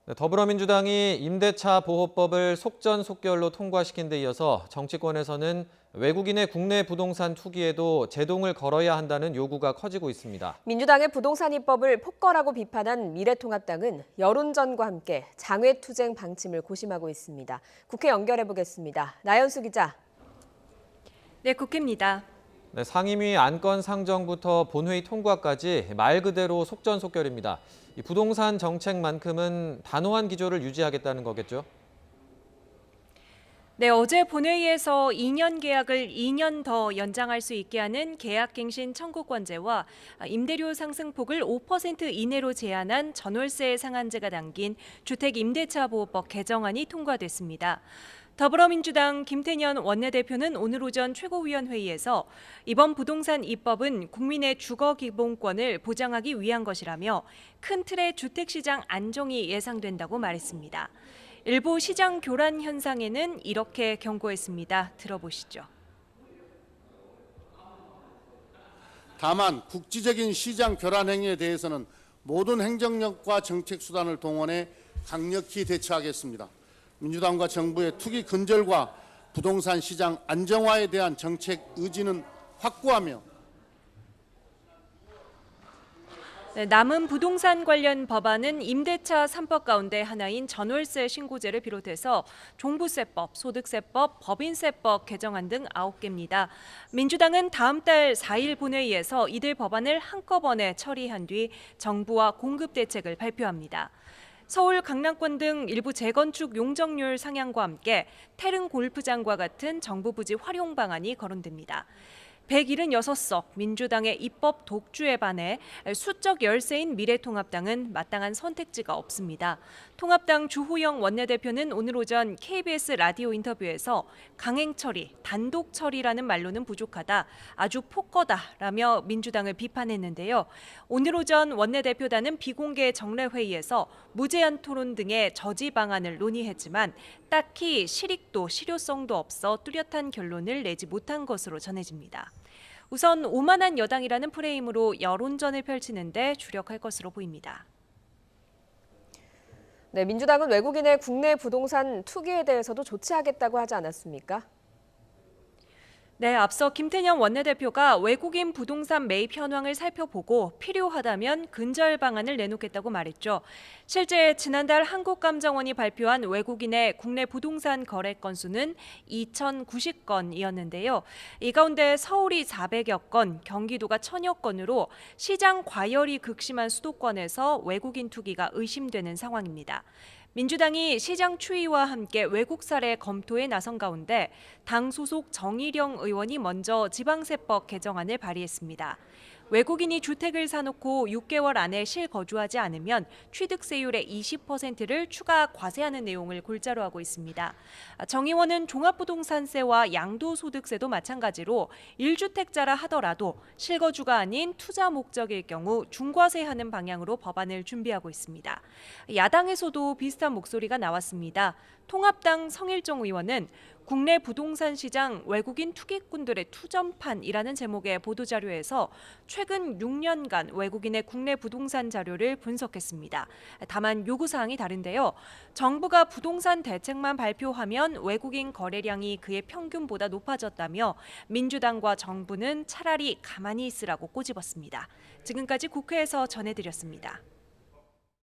네, 더불어민주당이 임대차 보호법을 속전속결로 통과시킨 데 이어서 정치권에서는 외국인의 국내 부동산 투기에도 제동을 걸어야 한다는 요구가 커지고 있습니다. 민주당의 부동산 입법을 폭거라고 비판한 미래통합당은 여론전과 함께 장외투쟁 방침을 고심하고 있습니다. 국회 연결해 보겠습니다. 나연수 기자. 네, 국회입니다. 네, 상임위 안건 상정부터 본회의 통과까지 말 그대로 속전속결입니다. 이 부동산 정책만큼은 단호한 기조를 유지하겠다는 거겠죠? 네, 어제 본회의에서 2년 계약을 2년 더 연장할 수 있게 하는 계약갱신 청구권제와 임대료 상승폭을 5% 이내로 제한한 전월세 상한제가 담긴 주택임대차보호법 개정안이 통과됐습니다. 더불어민주당 김태년 원내대표는 오늘 오전 최고위원회의에서 이번 부동산 입법은 국민의 주거 기본권을 보장하기 위한 것이라며 큰 틀의 주택시장 안정이 예상된다고 말했습니다. 일부 시장 교란 현상에는 이렇게 경고했습니다. 들어보시죠. 다만 국지적인 시장 교란 행위에 대해서는 모든 행정력과 정책 수단을 동원해 강력히 대처하겠습니다. 민주당과 정부의 투기 근절과 부동산 시장 안정화에 대한 정책 의지는 확고하며 남은 부동산 관련 법안은 임대차 3법 가운데 하나인 전월세 신고제를 비롯해서 종부세법, 소득세법, 법인세법 개정안 등 9개입니다. 민주당은 다음 달 4일 본회의에서 이들 법안을 한꺼번에 처리한 뒤 정부와 공급 대책을 발표합니다. 서울 강남권 등 일부 재건축 용적률 상향과 함께 태릉 골프장과 같은 정부 부지 활용 방안이 거론됩니다. 176석 민주당의 입법 독주에 반해 수적 열세인 미래통합당은 마땅한 선택지가 없습니다. 통합당 주호영 원내대표는 오늘 오전 KBS 라디오 인터뷰에서 강행 처리, 단독 처리라는 말로는 부족하다, 아주 폭거다라며 민주당을 비판했는데요. 오늘 오전 원내대표단은 비공개 정례회의에서 무제한 토론 등의 저지 방안을 논의했지만 딱히 실익도 실효성도 없어 뚜렷한 결론을 내지 못한 것으로 전해집니다. 우선 오만한 여당이라는 프레임으로 여론전을 펼치는데 주력할 것으로 보입니다. 네, 민주당은 외국인의 국내 부동산 투기에 대해서도 조치하겠다고 하지 않았습니까? 네, 앞서 김태년 원내대표가 외국인 부동산 매입 현황을 살펴보고 필요하다면 근절 방안을 내놓겠다고 말했죠. 실제 지난달 한국감정원이 발표한 외국인의 국내 부동산 거래 건수는 2,090건이었는데요. 이 가운데 서울이 400여 건, 경기도가 1,000여 건으로 시장 과열이 극심한 수도권에서 외국인 투기가 의심되는 상황입니다. 민주당이 시장 추이와 함께 외국 사례 검토에 나선 가운데 당 소속 정의령 의원이 먼저 지방세법 개정안을 발의했습니다. 외국인이 주택을 사놓고 6개월 안에 실거주하지 않으면 취득세율의 20%를 추가 과세하는 내용을 골자로 하고 있습니다. 정 의원은 종합부동산세와 양도소득세도 마찬가지로 1주택자라 하더라도 실거주가 아닌 투자 목적일 경우 중과세하는 방향으로 법안을 준비하고 있습니다. 야당에서도 비슷한 목소리가 나왔습니다. 통합당 성일종 의원은 국내 부동산 시장 외국인 투기꾼들의 투전판이라는 제목의 보도자료에서 최근 6년간 외국인의 국내 부동산 자료를 분석했습니다. 다만 요구사항이 다른데요. 정부가 부동산 대책만 발표하면 외국인 거래량이 그의 평균보다 높아졌다며 민주당과 정부는 차라리 가만히 있으라고 꼬집었습니다. 지금까지 국회에서 전해드렸습니다.